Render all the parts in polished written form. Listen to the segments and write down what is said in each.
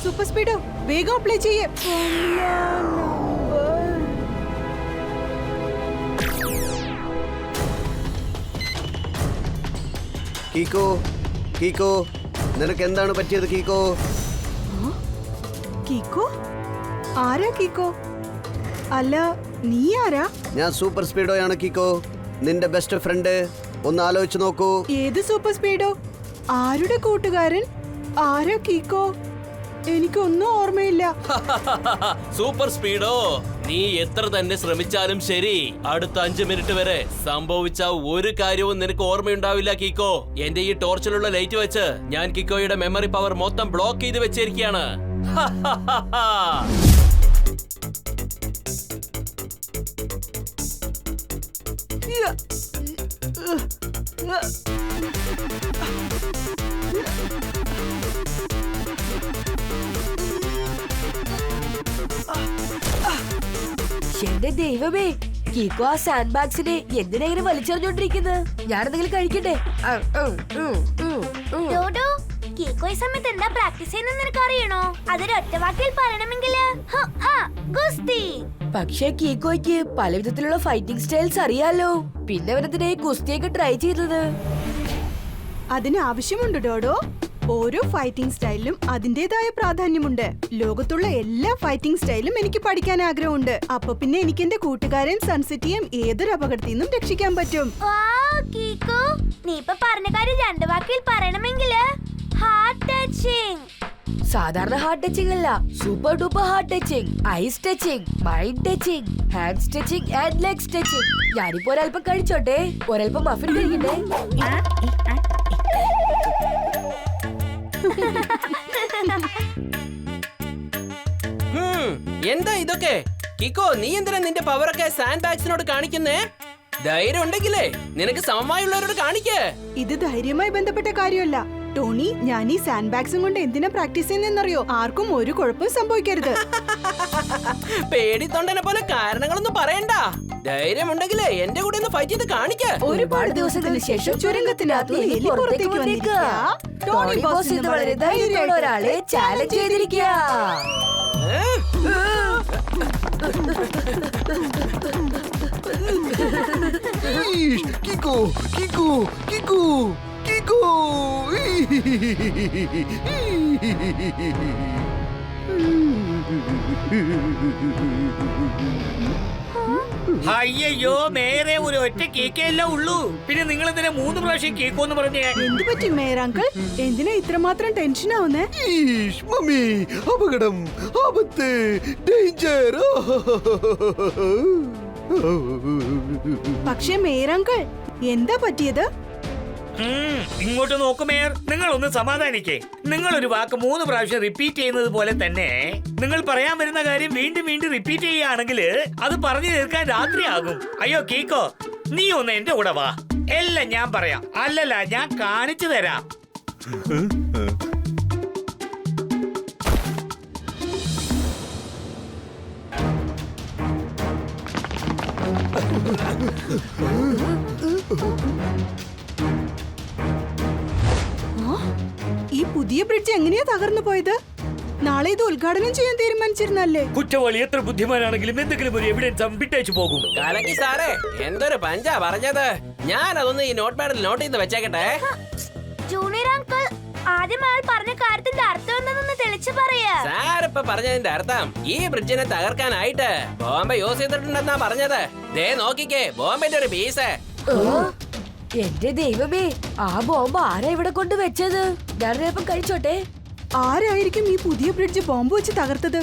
Super സ്പീഡോ വേഗം apply ചെയ്യേ. കീക്കോ, കീക്കോ, നിനക്ക് എന്താണ് പറ്റിയത് കീക്കോ? കീക്കോ? ആരാ കീക്കോ? അല്ല, നീ ആരാ? ഞാൻ സൂപ്പർ സ്പീഡോയാണ് കീക്കോ, നിന്റെ ബെസ്റ്റ് ഫ്രണ്ട്. ഒന്ന് ആലോചിച്ച് നോക്കൂ. ഏത് സൂപ്പർ സ്പീഡോ? ആരുടെ കൂട്ടുകാരൻ? ആരാ കീക്കോ? എനിക്കൊന്നും ഓർമ്മയില്ല. സൂപ്പർ സ്പീഡോ, നീ എത്ര തന്നെ ശ്രമിച്ചാലും ശരി, അടുത്ത 5 മിനിറ്റ് വരെ സംഭവിച്ച ഒരു കാര്യവും നിനക്ക് ഓർമ്മയുണ്ടാവില്ല കീക്കോ. എന്റെ ഈ ടോർച്ചിലുള്ള ലൈറ്റ് വെച്ച് ഞാൻ കിക്കോയുടെ മെമ്മറി പവർ മൊത്തം ബ്ലോക്ക് ചെയ്ത് വെച്ചിരിക്കുകയാണ്. എന്റെ ദൈവമേ, കീക്കോ ആ സാൻഡ് ബാഗ്സിനെ എന്തിനാ ഇങ്ങനെ വലിച്ചെറിഞ്ഞോണ്ടിരിക്കുന്നത്? ഞാനെന്തെങ്കിലും കഴിക്കട്ടെ? ഡോഡോ, കീക്കോ ഈ സമയത്ത് എന്താ പ്രാക്ടീസ് ചെയ്യുന്നത് നിനക്ക് അറിയണോ? അതൊരു ഒറ്റ വാക്കിൽ പറയണമെങ്കിൽ ഗുസ്തി. പക്ഷേ കീക്കോയ്ക്ക് പല വിധത്തിലുള്ള ഫൈറ്റിംഗ് സ്റ്റൈൽസ് അറിയാലോ, പിന്നെ അവനെന്തിനാ ഗുസ്തിയൊക്കെ ട്രൈ ചെയ്തത്? അതിന് ആവശ്യമുണ്ട് ഡോഡോ. ഓരോ ഫൈറ്റിംഗ് സ്റ്റൈലിലും അതിന്റേതായ പ്രാധാന്യമുണ്ട്. ലോകത്തുള്ള എല്ലാ ഫൈറ്റിംഗ് സ്റ്റൈലും എനിക്ക് പഠിക്കാൻ ആഗ്രഹമുണ്ട്. അപ്പൊ പിന്നെ എനിക്ക് എന്റെ കൂട്ടുകാരൻ സൺസിറ്റിയും ഏതൊരു അപകടത്തിൽ നിന്നും രക്ഷിക്കാൻ പറ്റും. കീക്കോ, നീ ഇപ്പൊ പറഞ്ഞ കാര്യം 2 വാക്കിൽ പറയണമെങ്കിൽ ഹാർട്ട് ടച്ചിങ്. സാധാരണ ഹാർട്ട് ടച്ചിങ് അല്ല, super duper heart touching, eyes touching, mind touching, hands touching and legs touching. ഞാനിപ്പോ ഒരൽപ്പം കഴിച്ചോട്ടെ, ഒരൽപ്പം മഫിൻ കഴിക്കട്ടെ. എന്താ ഇതൊക്കെ? കിക്കോ, നീ എന്തിനാ നിന്റെ പവറൊക്കെ സാൻഡ് ബാഗ്സിനോട് കാണിക്കുന്നേ? ധൈര്യം ഉണ്ടെങ്കിലേ നിനക്ക് സമമായുള്ളവരോട് കാണിക്കേ. ഇത് ധൈര്യമായി ബന്ധപ്പെട്ട കാര്യമല്ല ടോണി. ഞാൻ ഈ സാൻഡ് ബാഗ്സും കൊണ്ട് എന്തിനാ പ്രാക്ടീസ് ചെയ്യുന്നറിയോ? ആർക്കും ഒരു കുഴപ്പവും സംഭവിക്കരുത്. പേടിത്തൊണ്ടനെ പോലെ കാരണങ്ങളൊന്നും പറയണ്ട. ധൈര്യമുണ്ടെങ്കിലേ എന്റെ കൂടെ ഒന്ന് ഫൈറ്റ് ചെയ്ത് കാണിക്ക. ഒരുപാട് ദിവസത്തിന് ശേഷം ചുരങ്കത്തിനകത്ത് എലി പുറത്തേക്ക് വന്നിരിക്കുക. ടോണി ബോസ് ഇന്ന് വളരെ ധൈര്യത്തോടെ ഒരാളെ ചാലഞ്ച് ചെയ്തിരിക്കുക. കീക്കോ, കീക്കോ, കീക്കോ, കീക്കോ. അയ്യോ, നേരെ ഒരു ഒറ്റ കേക്കല്ലേ ഉള്ളൂ. പിന്നെ നിങ്ങൾ എന്തിനാ 3 പ്രാവശ്യം കേക്കോന്ന് പറഞ്ഞേ? എന്ത് പറ്റി മേയർ അങ്കിൾ? എന്തിനാ ഇത്രമാത്രം ടെൻഷൻ ആവുന്നേ? മമ്മി, അപകടം, ആപത്ത്, ഡേഞ്ചർ. പക്ഷേ മേയർ അങ്കിൾ, എന്താ പറ്റിയത്? ഇങ്ങോട്ട് നോക്കൂ മേയർ, നിങ്ങൾ ഒന്ന് സമാധാനിക്കേ. നിങ്ങൾ ഒരു വാക്ക് 3 പ്രാവശ്യം റിപ്പീറ്റ് ചെയ്യുന്നത് പോലെ തന്നെ നിങ്ങൾ പറയാൻ വരുന്ന കാര്യം വീണ്ടും വീണ്ടും റിപ്പീറ്റ് ചെയ്യുകയാണെങ്കിൽ അത് പറഞ്ഞു തീർക്കാൻ രാത്രിയാകും. അയ്യോ കീക്കോ, നീ ഒന്ന് എന്റെ കൂടെ വാ. എല്ലാം ഞാൻ പറയാം. അല്ലല്ല, ഞാൻ കാണിച്ചു തരാം. ഈ പുതിയ ബ്രിഡ്ജ് എങ്ങനെയാ തകർന്നു പോയത്? നാളെ ഇത് ഉദ്ഘാടനം ചെയ്യാൻ തീരുമാനിച്ചിരുന്നല്ലേ? കുറ്റവാളി എത്ര ബുദ്ധിമാനാണെങ്കിലും എന്തെങ്കിലും ഒരു എവിഡൻസ് വിട്ടേച്ചു പോകും. കലക്കി സാറേ, എന്തൊരു പഞ്ചാ പറഞ്ഞത്. ഞാൻ അതൊന്ന് ഈ നോട്ട് പാഡിൽ നോട്ട് ചെയ്ത് വെച്ചേക്കട്ടെ. ജൂനിയർ അങ്കിൾ, ആദ്യം അയാൾ പറഞ്ഞ കാര്യത്തിന്റെ അർത്ഥം എന്താണെന്ന് തെളിച്ചു പറയാ. സാറിപ്പ പറഞ്ഞതിന്റെ അർത്ഥം ഈ ബ്രിഡ്ജിനെ തകർക്കാനായിട്ട് ബോംബെ യൂസ് ചെയ്തിട്ടുണ്ടെന്നാ പറഞ്ഞത്. ദേ നോക്കിക്കേ, ബോംബെന്റെ ഒരു പീസ്. എന്റെ ദൈവമേ, ആ ബോംബ് ആരാ ഇവിടെ കൊണ്ട് വെച്ചത്? ഞാനൊരൽപ്പം കഴിച്ചോട്ടെ. ആരായിരിക്കും ഈ പുതിയ ബ്രിഡ്ജ് ബോംബ് വെച്ച് തകർത്തത്?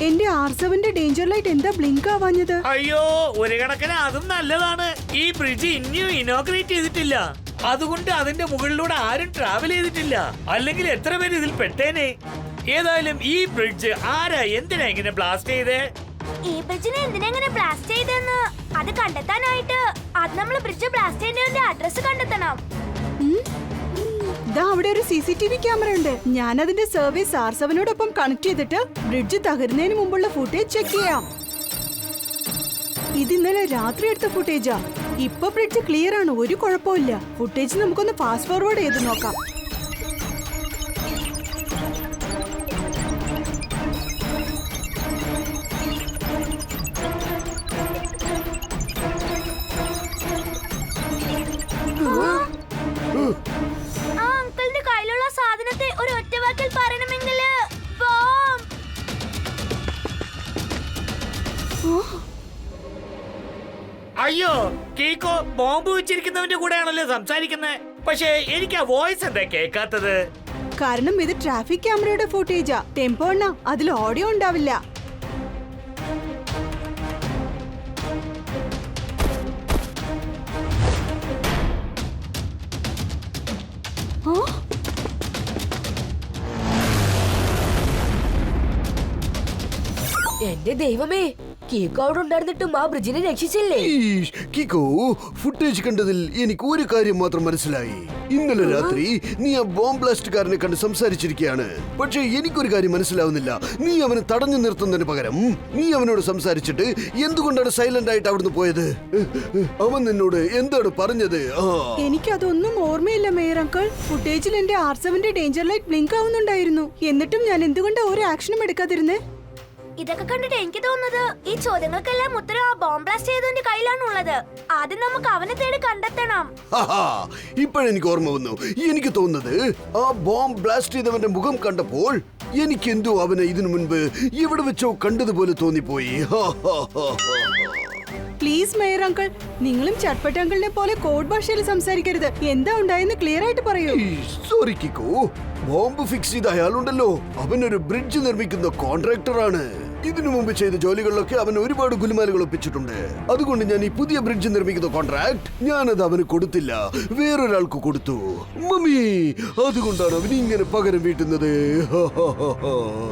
എന്റെ R7ന്റെ ഡേഞ്ചർ ലൈറ്റ് എന്താ ബ്ലിങ്ക് ആവാഞ്ഞത്? അയ്യോ, ഒരു കണക്കിന് അതും നല്ലതാണ്. ഈ ബ്രിഡ്ജ് ഇനിയും ഇനോഗ്രേറ്റ് ചെയ്തിട്ടില്ല. അതുകൊണ്ട് അതിന്റെ മുകളിലൂടെ ആരും ട്രാവൽ ചെയ്തിട്ടില്ല. അല്ലെങ്കിൽ എത്ര പേര് ഇതിൽ പെട്ടേനെ. ഏതായാലും ഈ ബ്രിഡ്ജ് ആരാ എന്തിനാ ഇങ്ങനെ ബ്ലാസ്റ്റ് ചെയ്തേ? ഈ ബ്രിഡ്ജിനെ എന്തിനാ ഇങ്ങനെ ബ്ലാസ്റ്റ് ചെയ്തെന്ന് അത് കണ്ടെത്താനായിട്ട് അത് നമ്മൾ ബ്രിഡ്ജ് ബ്ലാസ്റ്റ് ചെയ്യുന്നതിന്റെ അഡ്രസ് കണ്ടെത്തണം. ദാ അവിടെ ഒരു CCTV ക്യാമറ ഉണ്ട്. ഞാൻ അതിന്റെ സർവീസ് R7നോടൊപ്പം കണക്ട് ചെയ്തിട്ട് ബ്രിഡ്ജ് തകരുന്നതിന് മുമ്പുള്ള ഫുട്ടേജ് ചെക്ക് ചെയ്യാം. ഇത് ഇന്നലെ രാത്രി എടുത്ത ഫുട്ടേജാ. ഇപ്പൊ ബ്രിഡ്ജ് ക്ലിയർ ആണ്, ഒരു കുഴപ്പമില്ല. ഫുട്ടേജ് നമുക്കൊന്ന് ഫാസ്റ്റ് ഫോർവേഡ് ചെയ്ത് നോക്കാം. അയ്യോ കീക്കോ ബോംബ് വെച്ചിരിക്കുന്നവന്റെ കൂടെയാണല്ലോ സംസാരിക്കുന്നത്. പക്ഷേ എനിക്ക് ആ വോയിസ് എന്താ കേൾക്കാത്തത്? കാരണം ഇത് ട്രാഫിക് ക്യാമറയുടെ ഫുട്ടേജാ. ടെമ്പോ അണ്ണ, അതിൽ ഓഡിയോ ഉണ്ടാവില്ല. ആ? എന്റെ ദൈവമേ, കീക്കോ അവിടെ ഉണ്ടായിരുന്നിട്ടും ആ ബ്രിഡ്ജിനെ രക്ഷിച്ചില്ലേ? കിക്കോ, ഫുട്ടേജ് കണ്ടതിൽ എനിക്ക് ഒരു കാര്യം മാത്രം മനസ്സിലായി. ഇന്നലെ രാത്രി നീ ആ ബോംബ് ബ്ലാസ്റ്റ്കാരനെ കണ്ട് സംസാരിച്ചിരിക്കുകയാണ്. പക്ഷേ എനിക്കൊരു കാര്യം മനസ്സിലാവുന്നില്ല. നീ അവനെ തടഞ്ഞു നിർത്തുന്നതിന് പകരം നീ അവനോട് സംസാരിച്ചിട്ട് എന്തുകൊണ്ടാണ് സൈലന്റ് ആയിട്ട് അവിടുന്ന് പോയത്? അവൻ നിന്നോട് എന്താണ് പറഞ്ഞത്? എനിക്കതൊന്നും ഓർമ്മയില്ല മേയർ അങ്കിൾ. ഫുട്ടേജിൽ എന്റെ R7 ഡേഞ്ചർ ലൈറ്റ് ബ്ലിങ്ക് ആവുന്നുണ്ടായിരുന്നു. എന്നിട്ടും ഞാൻ എന്തുകൊണ്ട് ഒരു ആക്ഷനും എടുക്കാതിരുന്നേ? ഇതൊക്കെ കണ്ടിട്ട് എനിക്ക് തോന്നുന്നത് ഈ ചോദ്യങ്ങൾക്കെല്ലാം ഉത്തരം ആ ബോംബ് ബ്ലാസ്റ്റ് ചെയ്തതിന്റെ കയ്യിലാണുള്ളത്. ആദ്യം നമുക്ക് അവനെ തേടി കണ്ടെത്തണം. ഇപ്പോഴെനിക്ക് ഓർമ്മ വന്നു. എനിക്ക് തോന്നുന്നത് ആ ബോംബ് ബ്ലാസ്റ്റ് ചെയ്തവന്റെ മുഖം കണ്ടപ്പോൾ എനിക്കെന്തോ അവനെ ഇതിനു മുൻപ് എവിടെ വെച്ചോ കണ്ടതുപോലെ തോന്നിപ്പോയി. പ്ലീസ് മേയർ അങ്കിൾ, നിങ്ങളും ചട്പട്ട് അങ്കിളിനെ പോലെ കോഡ് ഭാഷയിൽ സംസാരിക്കരുത്. എന്താ ഉണ്ടായെന്ന് ക്ലിയർ ആയിട്ട് പറയൂ. സോറി കിക്കോ, ബോംബ് ഫിക്സ് ചെയ്ത അയാളുണ്ടല്ലോ, അവനൊരു ബ്രിഡ്ജ് നിർമ്മിക്കുന്ന കോൺട്രാക്ടറാണ്. ഇതിനു മുമ്പ് ചെയ്ത ജോലികളിലൊക്കെ അവൻ ഒരുപാട് ഗുലുമാലുകൾ ഒപ്പിച്ചിട്ടുണ്ട്. അതുകൊണ്ട് ഞാൻ ഈ പുതിയ ബ്രിഡ്ജ് നിർമ്മിക്കുന്ന കോൺട്രാക്ട് ഞാനത് അവന് കൊടുത്തില്ല, വേറൊരാൾക്ക് കൊടുത്തു. മമ്മി, അതുകൊണ്ടാണ് അവൻ ഇങ്ങനെ പകരം വീട്ടുന്നത്.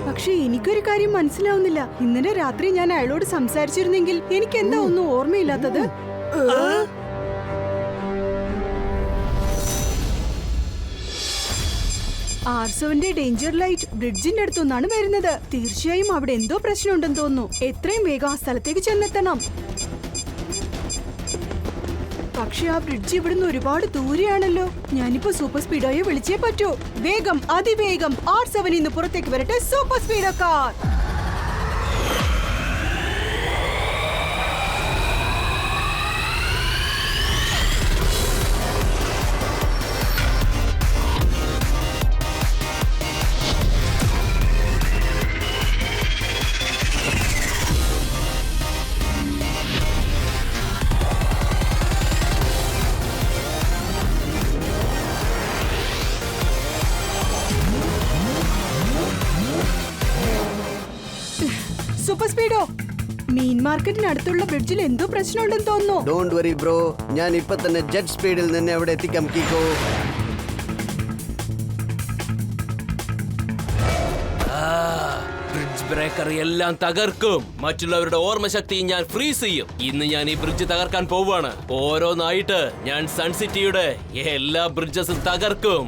പക്ഷെ എനിക്കൊരു കാര്യം മനസ്സിലാവുന്നില്ല. ഇന്നലെ രാത്രി ഞാൻ അയാളോട് സംസാരിച്ചിരുന്നെങ്കിൽ എനിക്ക് എന്താ ഒന്നും ഓർമ്മയില്ലാത്തത്? R7 ഡേഞ്ചർ ലൈറ്റ് ബ്രിഡ്ജിന്റെ അടുത്തുനിന്നാണ് വരുന്നത്. തീർച്ചയായും അവിടെ എന്തോ പ്രശ്നമുണ്ടെന്ന് തോന്നുന്നു. എത്രയും വേഗം ആ സ്ഥലത്തേക്ക് ചെന്നെത്തണം. പക്ഷെ ആ ബ്രിഡ്ജ് ഇവിടുന്ന് ഒരുപാട് ദൂരെയാണല്ലോ. ഞാനിപ്പോ സൂപ്പർ സ്പീഡോയെ വിളിച്ചേ പറ്റൂ. വേഗം, അതിവേഗം R7 ഇന്ന് പുറത്തേക്ക് വരട്ടെ. Super speedo car. Super speedo, മീൻ മാർക്കറ്റിനടുത്തുള്ള ബ്രിഡ്ജിൽ എന്തോ പ്രശ്നമുണ്ടെന്ന് തോന്നുന്നു. ഡോണ്ട് വറി ബ്രോ, ഞാൻ ഇപ്പൊ തന്നെ ജെറ്റ് സ്പീഡിൽ നിന്നെ അവിടെ എത്തിക്കാം കിക്കോ. ബ്രിഡ്ജ് ബ്രേക്കർ എല്ലാം തകർക്കും. മറ്റുള്ളവരുടെ ഓർമ്മശക്തി ഞാൻ ഫ്രീസ് ചെയ്യും. ഇന്ന് ഞാൻ ഈ ബ്രിഡ്ജ് തകർക്കാൻ പോവാണ്. ഓരോന്നായിട്ട് ഞാൻ സൺ സിറ്റിയുടെ എല്ലാ ബ്രിഡ്ജസും തകർക്കും.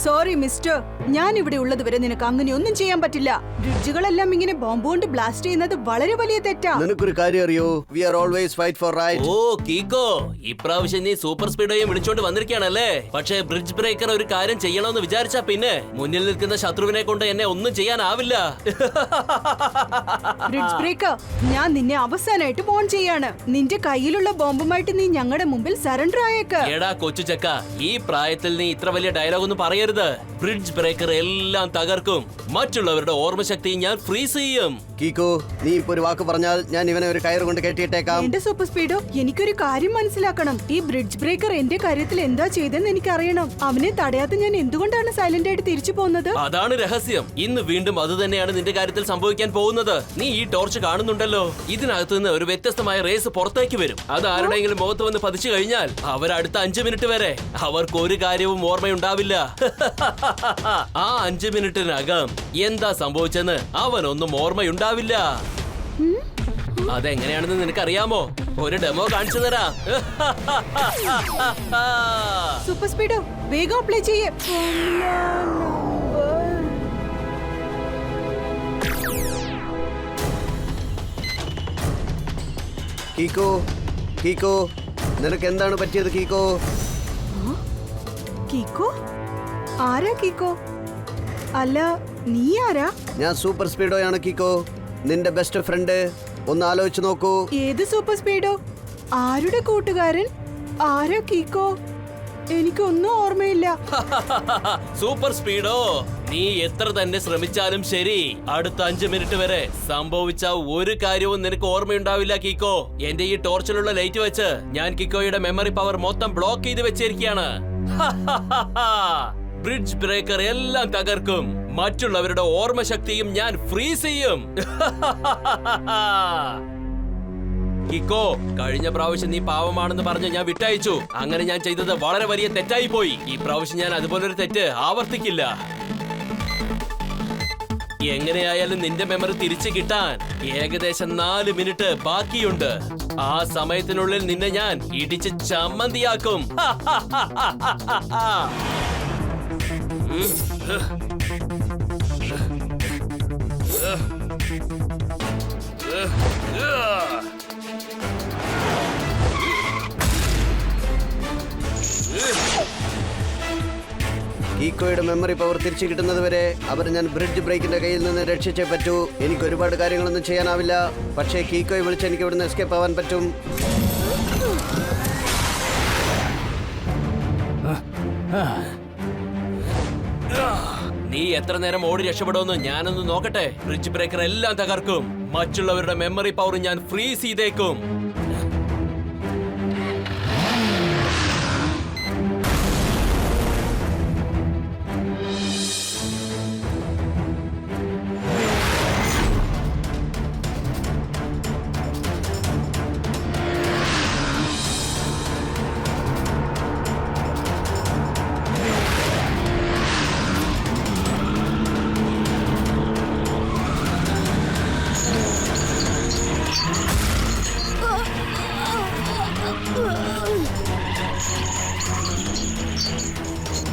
സോറി മിസ്റ്റർ, ഞാൻ ഇവിടെ ഉള്ളത് വരെ നിനക്ക് അങ്ങനെ ഒന്നും ചെയ്യാൻ പറ്റില്ല. ബ്രിഡ്ജുകളെല്ലാം ഇങ്ങനെ ബോംബ് കൊണ്ട് ബ്ലാസ്റ്റ് ചെയ്യുന്നത് വളരെ വലിയ തെറ്റാ. നിനക്കൊരു കാര്യം അറിയോ? We are always fight for right. ഓ കീക്കോ, ഇപ്രാവശ്യം നീ സൂപ്പർ സ്പീഡോയെ വിളിച്ചോണ്ട് വന്നിരിക്കുകയാണല്ലേ. പക്ഷേ ബ്രിഡ്ജ് ബ്രേക്കർ ഒരു കാര്യം ചെയ്യണമെന്ന് വിചാരിച്ചാ പിന്നെ മുന്നിൽ നിൽക്കുന്ന ശത്രുവിനെ കൊണ്ട് എന്നെ ഒന്നും ചെയ്യാനാവില്ല. ബ്രിഡ്ജ് ബ്രേക്കർ, ഞാൻ നിന്നെ അവസാനമായിട്ട് ഫോൺ ചെയ്യാണ്. നിന്റെ കയ്യിലുള്ള ബോംബുമായിട്ട് നീ ഞങ്ങളുടെ മുമ്പിൽ സറണ്ടർ ആയേക്ക്. എടാ കൊച്ചു ചക്ക, ഈ പ്രായത്തിൽ നീ ഇത്ര വലിയ ഡയലോഗ് ഒന്നും പറയരുത്. ബ്രിഡ്ജ് ബ്രേക്കർ എല്ലാം തകർക്കും. മറ്റുള്ളവരുടെ ഓർമ്മശക്തി ഞാൻ ഫ്രീസ് ചെയ്യും. കീക്കോ, നീ ഇപ്പൊ ഒരു വാക്ക് പറഞ്ഞാൽ ഞാൻ ഇവനെ ഒരു കയറ് കൊണ്ട് കെട്ടിയിട്ടേക്കാം. എന്റെ സൂപ്പർ സ്പീഡോ, എനിക്കൊരു കാര്യം മനസ്സിലാക്കണം. ഈ ബ്രിഡ്ജ് ബ്രേക്കർ എന്റെ കാര്യത്തിൽ എന്താ ചെയ്തെന്ന് എനിക്കറിയണം. അവനെ തടയാതെ ഞാൻ എന്തുകൊണ്ടാണ് സൈലന്റ് ആയിട്ട് തിരിച്ചു പോകുന്നത്? അതാണ് രഹസ്യം. ഇന്ന് വീണ്ടും അത് തന്നെയാണ് നിന്റെ കാര്യത്തിൽ സംഭവിക്കാൻ പോകുന്നത്. നീ ഈ ടോർച്ച് കാണുന്നുണ്ടല്ലോ, ഇതിനകത്ത് നിന്ന് ഒരു വ്യത്യസ്തമായ റേസ് പുറത്തേക്ക് വരും. അത് ആരുടെയെങ്കിലും മുഖത്ത് വന്ന് പതിച്ചു കഴിഞ്ഞാൽ അവരടുത്ത 5 മിനിറ്റ് വരെ അവർക്ക് ഒരു കാര്യവും ഓർമ്മയുണ്ടാവില്ല. ആ 5 മിനിറ്റിനകം എന്താ സംഭവിച്ചെന്ന് അവനൊന്നും ഓർമ്മയുണ്ടാവില്ല. അതെങ്ങനെയാണെന്ന് നിനക്കറിയാമോ? ഒരു ഡെമോ കാണിച്ചു തരാം. സൂപ്പർ സ്പീഡോ, വേഗം അപ്ലൈ ചെയ്യേ. കീക്കോ, കീക്കോ, നിനക്ക് എന്താണ് പറ്റിയത് കീക്കോ? കീക്കോ? ആരാ കീക്കോ? അല്ല, നീ ആരാ? ഞാൻ സൂപ്പർ സ്പീഡോയാണ് കീക്കോ, നിന്റെ ബെസ്റ്റ് ഫ്രണ്ട്. ഒന്ന് ആലോചിച്ച് നോക്കൂ. ഏത് സൂപ്പർ സ്പീഡോ? ആരുടെ കൂട്ടുകാരൻ? ആരാ കീക്കോ? എനിക്കൊന്നും ഓർമ്മയില്ല. സൂപ്പർ സ്പീഡോ, നീ എത്ര തന്നെ ശ്രമിച്ചാലും ശരി അടുത്ത 5 മിനിറ്റ് വരെ സംഭവിച്ച ഒരു കാര്യവും നിനക്ക് ഓർമ്മയുണ്ടാവില്ല കീക്കോ. എന്റെ ഈ ടോർച്ചിലുള്ള ലൈറ്റ് വെച്ച് ഞാൻ കിക്കോയുടെ മെമ്മറി പവർ മൊത്തം ബ്ലോക്ക് ചെയ്ത് വെച്ചിരിക്കുകയാണ്. ബ്രിഡ്ജ് ബ്രേക്കർ എല്ലാം തകർക്കും. മറ്റുള്ളവരുടെ ഓർമ്മശക്തിയും ഞാൻ ഫ്രീസ് ചെയ്യും. കിക്കോ, കഴിഞ്ഞ പ്രാവശ്യം നീ പാവമാണെന്ന് പറഞ്ഞ് ഞാൻ വിട്ടയച്ചു. അങ്ങനെ ഞാൻ ചെയ്തത് വളരെ വലിയ തെറ്റായി പോയി. ഈ പ്രാവശ്യം ഞാൻ അതുപോലൊരു തെറ്റ് ആവർത്തിക്കില്ല. എങ്ങനെയായാലും നിന്റെ മെമ്മറി തിരിച്ചു കിട്ടാൻ ഏകദേശം 4 മിനിറ്റ് ബാക്കിയുണ്ട്. ആ സമയത്തിനുള്ളിൽ നിന്നെ ഞാൻ ഇടിച്ച് ചമ്മന്തിയാക്കും. കീക്കോയുടെ മെമ്മറി പവർ തിരിച്ചു കിട്ടുന്നത് വരെ അവരെ ഞാൻ ബ്രിഡ്ജ് ബ്രേക്കിന്റെ കയ്യിൽ നിന്ന് രക്ഷിച്ചേ പറ്റൂ. എനിക്ക് ഒരുപാട് കാര്യങ്ങളൊന്നും ചെയ്യാനാവില്ല, പക്ഷേ കീക്കോയെ വിളിച്ച് എനിക്ക് ഇവിടുന്ന് എസ്കേപ്പ് ആവാൻ പറ്റും. നീ എത്ര നേരം ഓടി രക്ഷപ്പെടുമെന്ന് ഞാനൊന്ന് നോക്കട്ടെ. ബ്രിഡ്ജ് ബ്രേക്കർ എല്ലാം തകർക്കും. മറ്റുള്ളവരുടെ മെമ്മറി പവർ ഞാൻ ഫ്രീസ് ചെയ്തേക്കും.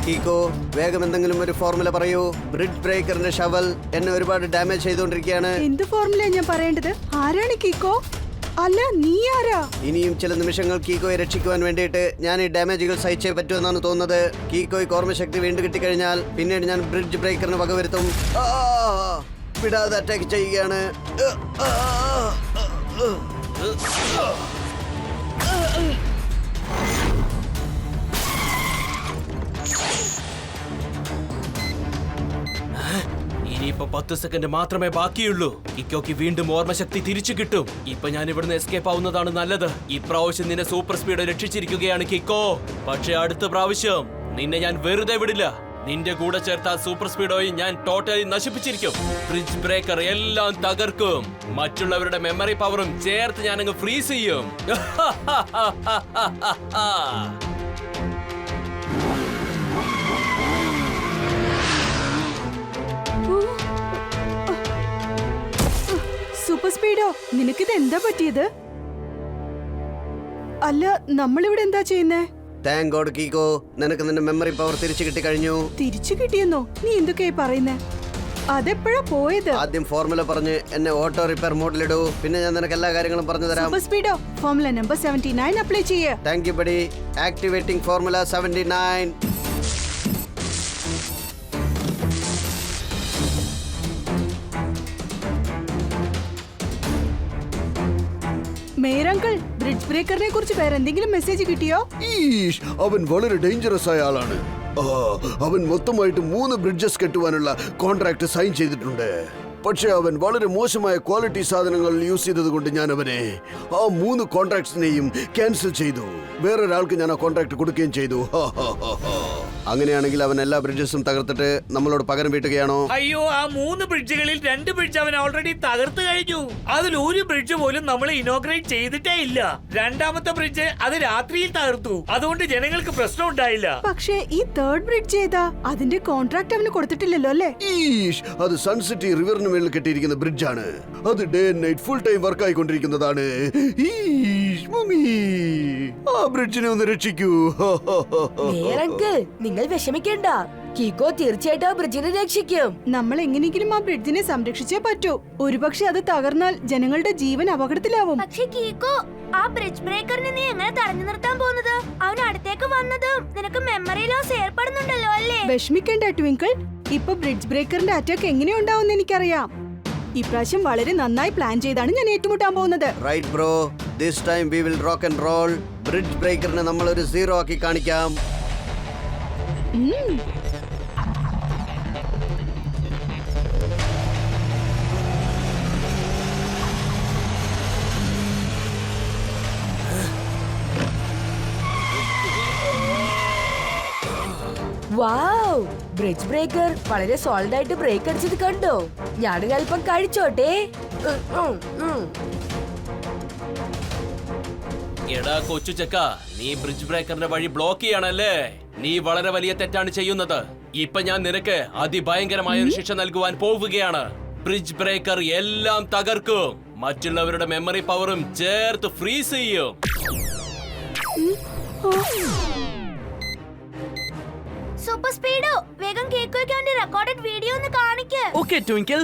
കീക്കോ, വേഗം എന്തെങ്കിലും ഒരു ഫോർമുല പറയൂ. ബ്രിഡ്ജ് ബ്രേക്കറിന്റെ ഷവൽ എന്നെ ഒരുപാട് ഡാമേജ് ചെയ്തുകൊണ്ടിരിക്കുകയാണ്. എന്ത് ഫോർമുല ഞാൻ പറയേണ്ടത്? ആരാണ് കീക്കോ? അല്ല, നീ ആരാ? ഇനിയും ചില നിമിഷങ്ങൾ കീക്കോയെ രക്ഷിക്കുവാൻ വേണ്ടിയിട്ട് ഞാൻ ഈ ഡാമേജുകൾ സഹിച്ചേ പറ്റുമെന്നാണ് തോന്നുന്നത്. കീക്കോയ്ക്ക് ഓർമ്മശക്തി വീണ്ടും കിട്ടിക്കഴിഞ്ഞാൽ പിന്നീട് ഞാൻ ബ്രിഡ്ജ് ബ്രേക്കറിന് വകവരുത്തും. വിടാതെ അറ്റാക്ക് ചെയ്യുകയാണ്. ഇനിയിപ്പോ 10 സെക്കൻഡ് മാത്രമേ ബാക്കിയുള്ളൂ. കിക്കോക്ക് വീണ്ടും ഓർമ്മശക്തി തിരിച്ചു കിട്ടും. ഇപ്പൊ ഞാൻ ഇവിടുന്ന് എസ്കേപ്പ് ആവുന്നതാണ് നല്ലത്. ഇപ്രാവശ്യം നിന്നെ സൂപ്പർ സ്പീഡ് രക്ഷിച്ചിരിക്കുകയാണ് കിക്കോ. പക്ഷെ അടുത്ത പ്രാവശ്യം നിന്നെ ഞാൻ വെറുതെ വിടില്ല. നിന്റെ കൂടെ ചേർത്ത സൂപ്പർ സ്പീഡോയും ഞാൻ ടോട്ടലി നശിപ്പിച്ചിരിക്കും. ബ്രിഡ്ജ് ബ്രേക്കർ എല്ലാം തകർക്കും. മറ്റുള്ളവരുടെ മെമ്മറി പവറും ചേർത്ത് ഞാനങ്ങ് ഫ്രീസ് ചെയ്യും. സൂപ്പർ സ്പീഡോ, നിനക്കിത് എന്താ പറ്റിയത്? അല്ല, നമ്മളിവിടെ എന്താ ചെയ്യുന്നേ? താങ്ക് ഗോഡ് കീക്കോ, നിനക്ക് നിന്റെ മെമ്മറി പവർ തിരിച്ചു കിട്ടി കഴിഞ്ഞു. തിരിച്ചു കിട്ടിയെന്നോ? നീ എന്തൊക്കെയായി പറയുന്നേ? അതെപ്പോഴാ പോയത്? ആദ്യം ഫോർമുല പറഞ്ഞ് എന്നെ ഓട്ടോ റിപ്പയർ മോഡിലിടൂ, പിന്നെ ഞാൻ നിനക്ക് എല്ലാ കാര്യങ്ങളും പറഞ്ഞു തരാം. Super Speedo, formula number 79 apply ചെയ്യേ. Thank you buddy. Activating formula 79. Mayor uncle, bridge ബ്രേക്കറിനെ കുറിച്ച് വേറെ എന്തെങ്കിലും മെസ്സേജ് കിട്ടിയോ? ഈഷ്, അവൻ വളരെ ഡേഞ്ചറസ് ആയ ആളാണ്. അവൻ മൊത്തമായിട്ട് 3 ബ്രിഡ്ജസ് കെട്ടുവാനുള്ള കോൺട്രാക്ട് സൈൻ ചെയ്തിട്ടുണ്ട്. പക്ഷെ അവൻ വളരെ മോശമായ ക്വാളിറ്റി സാധനങ്ങൾ യൂസ് ചെയ്തത് കൊണ്ട് ഞാൻ അവനെ ആ 3 കോൺട്രാക്ട്സിനെയും ക്യാൻസൽ ചെയ്തു. വേറൊരാൾക്ക് ഞാൻ ആ കോൺട്രാക്ട് കൊടുക്കുകയും ചെയ്തു. അങ്ങനെയാണെങ്കിൽ അവൻ എല്ലാ ബ്രിഡ്ജസും തകർത്തിട്ട് നമ്മളോട് പകരം വീട്ടുകയാണോ? അയ്യോ, ആ 3 ബ്രിഡ്ജുകളിൽ 2 ബ്രിഡ്ജ് അവൻ ഓൾറെഡി തകർത്തു കഴിഞ്ഞു. അതിൽ ഒരു ബ്രിഡ്ജ് പോലും നമ്മൾ ഇനോഗ്രേറ്റ് ചെയ്തിട്ടേ ഇല്ല. 2ാമത്തെ ബ്രിഡ്ജ് അത് രാത്രിയിൽ തകർത്തു. അതുകൊണ്ട് ജനങ്ങൾക്ക് പ്രശ്നം ഉണ്ടായില്ല. പക്ഷേ ഈ 3rd ബ്രിഡ്ജ് ഏതാ? അതിന്റെ കോൺട്രാക്ട് അവന് കൊടുത്തിട്ടില്ലല്ലോ അല്ലേ? ഈഷ്, അത് സൺസിറ്റി റിവറിന് മേളിൽ കെട്ടിയിരിക്കുന്ന ബ്രിഡ്ജാണ്. അത് day and night full time work ആയിക്കൊണ്ടിരിക്കുന്നതാണ്. ഈഷ് മമ്മി, ആ ബ്രിഡ്ജിനെ ഒന്ന് രക്ഷിക്കൂ. മേയർ അങ്കിൾ, നിങ്ങൾ വിഷമിക്കേണ്ട. കീക്കോ തീർച്ചയായിട്ടും ആ ബ്രിഡ്ജിനെ രക്ഷിക്കും. നമ്മൾ എങ്ങനെയെങ്കിലും ആ ബ്രിഡ്ജിനെ സംരക്ഷിച്ചേ പറ്റൂ. ഒരുപക്ഷെ അത് തകർന്നാൽ ജനങ്ങളുടെ ജീവൻ അപകടത്തിലാവും. പക്ഷെ കീക്കോ, ആ ബ്രിഡ്ജ് ബ്രേക്കറിനെ നീ എങ്ങനെ തടഞ്ഞു നിർത്താൻ പോകുന്നത്? അവൻ അടുത്തേക്ക് വന്നതും നിനക്ക് മെമ്മറി ലോസ് ഏർപ്പെടുന്നുണ്ടല്ലോ അല്ലേ? വിഷമിക്കേണ്ട ട്വിങ്കിൾ, ഇപ്പൊ ബ്രിഡ്ജ് ബ്രേക്കറിന്റെ അറ്റാക്ക് എങ്ങനെയുണ്ടാവും എനിക്കറിയാം. ഇപ്രാവശ്യം വളരെ നന്നായി പ്ലാൻ ചെയ്താണ് ഞാൻ ഏറ്റുമുട്ടാൻ പോകുന്നത്. Right bro, this time we will rock and roll. Bridge ബ്രേക്കറിനെ നമ്മൾ ഒരു 0 ആക്കി കാണിക്കാം. വാവ്, ബ്രിഡ്ജ് ബ്രേക്കർ വളരെ സോളിഡ് ആയിട്ട് ബ്രേക്ക് അടിച്ചത് കണ്ടോ? ഞാനൊരു അല്പം കഴിച്ചോട്ടെ. എടാ കൊച്ചു ചെക്ക, നീ ബ്രിഡ്ജ് ബ്രേക്കറിന്റെ വഴി ബ്ലോക്ക് ചെയ്യാണല്ലേ? നീ വളരെ വലിയ തെറ്റാണ് ചെയ്യുന്നത്. ഇപ്പൊ ഞാൻ നിനക്ക് അതിഭയങ്കരമായ ഒരു ശിക്ഷ നൽകുവാൻ പോവുകയാണ്. ബ്രിഡ്ജ് ബ്രേക്കർ എല്ലാം തകർക്കും, മറ്റുള്ളവരുടെ മെമ്മറി പവറും ചേർത്ത് ഫ്രീസ് ചെയ്യും. സൂപ്പർ സ്പീഡോ, വേഗം കേക്കോയ്ക്ക് വേണ്ടി റെക്കോർഡഡ് വീഡിയോ ഒന്ന് കാണിക്ക്. Okay twinkle.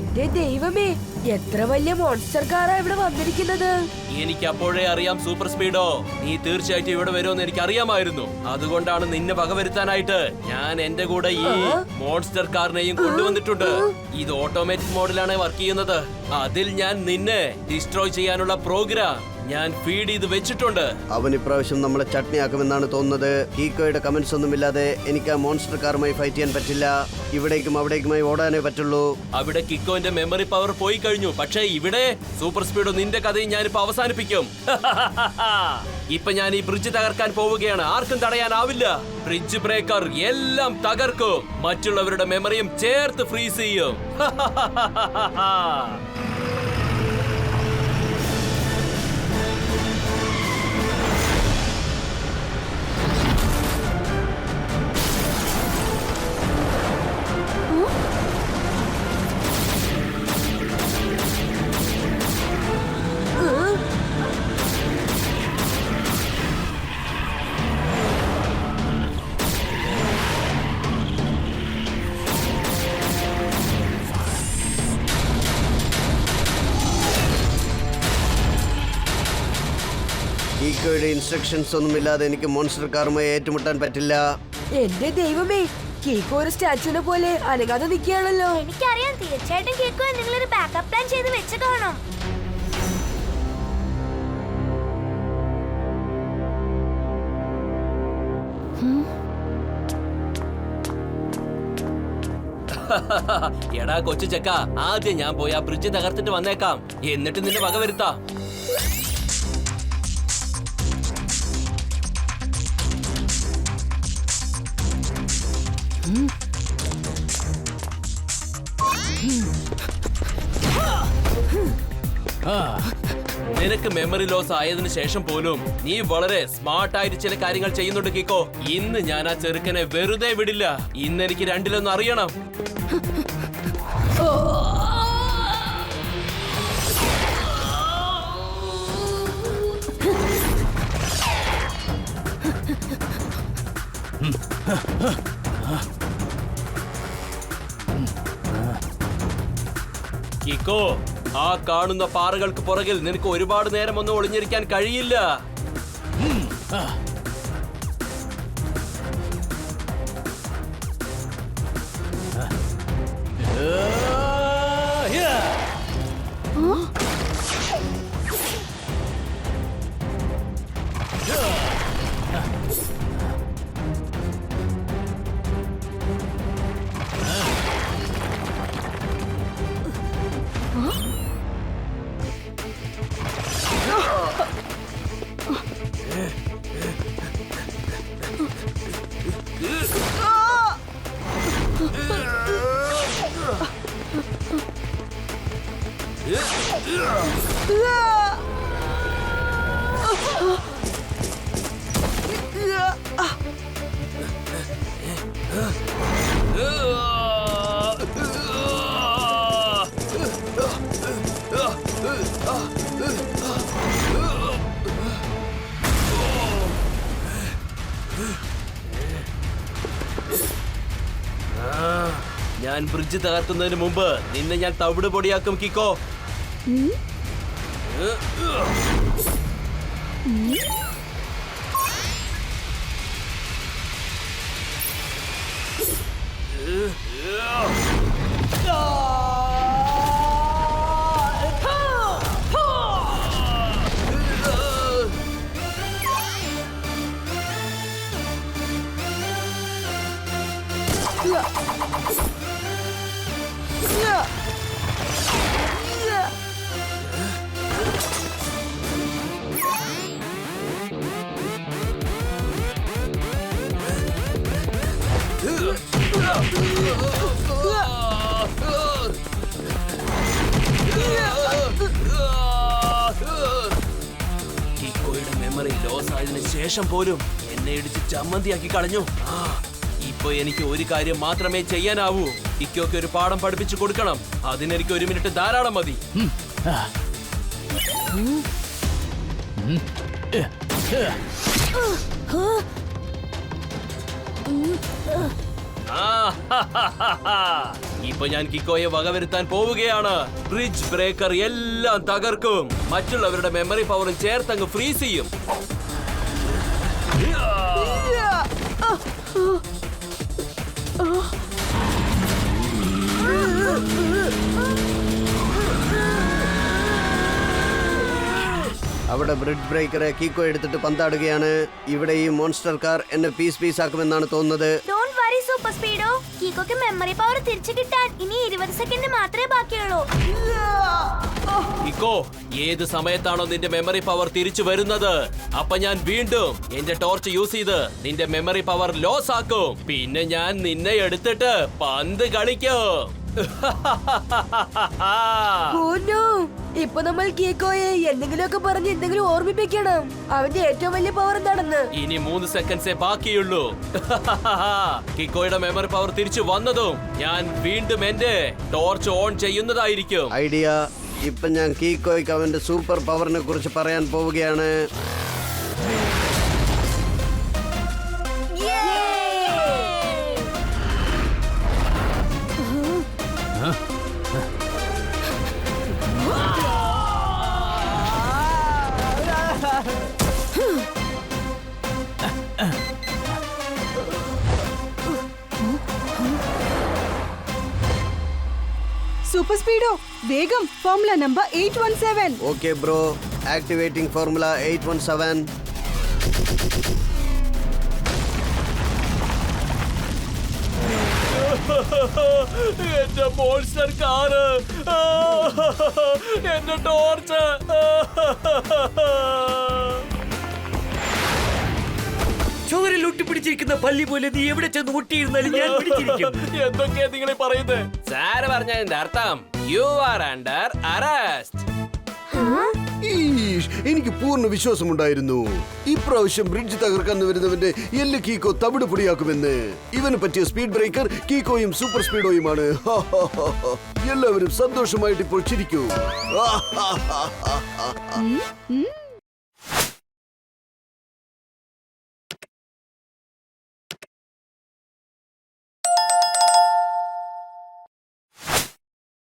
എന്റെ ദൈവമേ, എത്ര വലിയ മോൺസ്റ്റർ കാറാ ഇവിടെ വന്നിരിക്കുന്നത്. എനിക്ക് അപ്പോഴേ അറിയാം സൂപ്പർ സ്പീഡോ, നീ തീർച്ചയായിട്ടും ഇവിടെ വരുമെന്ന് എനിക്ക് അറിയാമായിരുന്നു. അതുകൊണ്ടാണ് നിന്നെ വകവരുത്താനായിട്ട് ഞാൻ എന്റെ കൂടെ ഈ മോൺസ്റ്റർ കാറിനെയും കൊണ്ടുവന്നിട്ടുണ്ട്. ഇത് ഓട്ടോമാറ്റിക് മോഡിലാണ് വർക്ക് ചെയ്യുന്നത്. അതിൽ ഞാൻ നിന്നെ ഡിസ്ട്രോയ് ചെയ്യാനുള്ള പ്രോഗ്രാം ഞാൻ ഫീഡ് ചെയ്ത് വെച്ചിട്ടുണ്ട്. അവൻ ഇപ്രാവശ്യം നമ്മളെ ചട്നിയാക്കുമെന്നാണ് തോന്നുന്നത്. കീക്കോയുടെ കമന്റ്സ് ഒന്നുമില്ലാതെ എനിക്ക് ആ മോൺസ്റ്റർ കാറുമായി ഫൈറ്റ് ചെയ്യാൻ പറ്റില്ല. ഇവിടേക്കും അവിടേക്കുമായി ഓടാനേ പറ്റുള്ളൂ. അവിടെ കിക്കോന്റെ മെമ്മറി പവർ പോയി കഴിഞ്ഞു. പക്ഷേ ഇവിടെ സൂപ്പർ സ്പീഡോ, നിന്റെ കഥയും ഞാനിപ്പോ അവസാനിപ്പിക്കും. ഇപ്പൊ ഞാൻ ഈ ബ്രിഡ്ജ് തകർക്കാൻ പോവുകയാണ്. ആർക്കും തടയാനാവില്ല. ബ്രിഡ്ജ് ബ്രേക്കർ എല്ലാം തകർക്കും, മറ്റുള്ളവരുടെ മെമ്മറിയും ചേർത്ത് ഫ്രീസ് ചെയ്യും. കീക്കോയുടെ ഇൻസ്ട്രക്ഷൻസ് ഒന്നുമില്ലാതെ എനിക്ക് മോൺസ്റ്റർ കാറുമായി ഏറ്റുമുട്ടാൻ പറ്റില്ല. എന്റെ ദൈവമേ, കേക്ക് ഒരു സ്റ്റാച്ചുവിനെ പോലെ അനങ്ങാതെ നിൽക്കുകയാണല്ലോ. എനിക്കറിയാം, തീർച്ചയായിട്ടും കേക്കോ നിങ്ങളൊരു ബാക്കപ്പ് പ്ലാൻ ചെയ്ത് വെച്ച് കാണും. എടാ കൊച്ചു ചെക്ക, ആദ്യം ഞാൻ പോയി ആ ബ്രിഡ്ജ് തകർത്തിട്ട് വന്നേക്കാം. എന്നിട്ട് നിന്നെ വകവരുത്താം. നിനക്ക് മെമ്മറി ലോസ് ആയതിനു ശേഷം പോലും നീ വളരെ സ്മാർട്ടായിട്ട് ചില കാര്യങ്ങൾ ചെയ്യുന്നുണ്ട് കിക്കോ. ഇന്ന് ഞാൻ ആ ചെറുക്കനെ വെറുതെ വിടില്ല. ഇന്ന് എനിക്ക് രണ്ടിലൊന്നും അറിയണം. കിക്കോ, ആ കാണുന്ന പാറകൾക്ക് പുറകിൽ നിനക്ക് ഒരുപാട് നേരം ഒന്നും ഒളിഞ്ഞിരിക്കാൻ കഴിയില്ല. ഞാൻ ബ്രിഡ്ജ് തകർക്കുന്നതിന് മുമ്പ് നിന്നെ ഞാൻ തവിട് പൊടിയാക്കും കിക്കോ. കിക്കോയുടെ മെമ്മറി ലോസ് ആയതിനു ശേഷം പോലും എന്നെ ഇടിച്ച് ചമ്മന്തിയാക്കി കളഞ്ഞു. ഇപ്പൊ എനിക്ക് ഒരു കാര്യം മാത്രമേ ചെയ്യാനാവൂ. കിക്കോയ്ക്ക് ഒരു പാഠം പഠിപ്പിച്ചു കൊടുക്കണം. അതിനെനിക്ക് 1 മിനിറ്റ് ധാരാളം മതി. ഇപ്പൊ ഞാൻ കിക്കോയെ വകവരുത്താൻ പോവുകയാണ്. ബ്രിഡ്ജ് ബ്രേക്കർ എല്ലാം തകർക്കും. മറ്റുള്ളവരുടെ മെമ്മറി പവറും ചേർത്തങ്ങ് ഫ്രീസ് ചെയ്യും. അവിടെ ബ്രിഡ്ജ് ബ്രേക്കറെ കീക്കോ എടുത്തിട്ട് പന്താടുകയാണ്. ഇവിടെ ഈ മോൺസ്റ്റർ കാർ എന്നെ പീസ് ആക്കുമെന്നാണ് തോന്നുന്നത്. Don't worry super Speedo. കീക്കോക്ക് മെമ്മറി പവർ തിരിച്ചു കിട്ടാൻ ഇനി 20 സെക്കൻഡ് മാത്രമേ ബാക്കിയുള്ളൂ. കിക്കോ, ഏത് സമയത്താണോ നിന്റെ മെമ്മറി പവർ തിരിച്ചു വരുന്നത്, അപ്പൊ ഞാൻ വീണ്ടും എന്റെ ടോർച്ച് യൂസ് ചെയ്ത് നിന്റെ മെമ്മറി പവർ ലോസ് ആക്കും. പിന്നെ ഞാൻ നിന്നെ എടുത്തിട്ട് പന്ത് കളിക്കും. Oh no! ഇപ്പൊ നമ്മൾ കീക്കോയെ എന്തെങ്കിലുമൊക്കെ പറഞ്ഞ് എന്തെങ്കിലും ഓർമ്മിപ്പിക്കണം. അവന്റെ ഏറ്റവും വലിയ പവർ എന്താണെന്ന്. ഇനി 3 സെക്കൻഡ്സേ ബാക്കിയുള്ളൂ. കിക്കോയുടെ മെമ്മറി പവർ തിരിച്ചു വന്നതും ഞാൻ വീണ്ടും എന്റെ ടോർച്ച് ഓൺ ചെയ്യുന്നതായിരിക്കും. ഐഡിയ. ഇപ്പൊ ഞാൻ കീക്കോയ്ക്ക് അവന്റെ സൂപ്പർ പവറിനെ കുറിച്ച് പറയാൻ പോവുകയാണ്. സൂപ്പർ സ്പീഡോ, വേഗം formula number 817. Okay bro, activating formula 817. എന്റെ മോൺസ്റ്റർ കാറ്, എന്റെ ടോർച്ച്. ചോരിൽ ഒട്ടിപ്പിടിച്ചിരിക്കുന്ന പല്ലി പോലെ നീ എവിടെ ചെന്ന് ഒട്ടിയിരുന്നാലും ഞാൻ പിടിച്ചിരിക്കും. എന്തൊക്കെയാ നിങ്ങൾ പറയുന്നത്? സാറ് പറഞ്ഞതിന്റെ അർത്ഥം യു ആർ അണ്ടർ അറസ്റ്റ്. എനിക്ക് പൂർണ്ണ വിശ്വാസമുണ്ടായിരുന്നു ഇപ്രാവശ്യം ബ്രിഡ്ജ് തകർക്കാൻ വരുന്നവന്റെ എല്ലാ കീക്കോ തവിട് പൊടിയാക്കുമെന്ന്. ഇവന് പറ്റിയ സ്പീഡ് ബ്രേക്കർ കീക്കോയും സൂപ്പർ സ്പീഡോയുമാണ്. എല്ലാവരും സന്തോഷമായിട്ട് ഇപ്പോൾ ചിരിക്കൂ.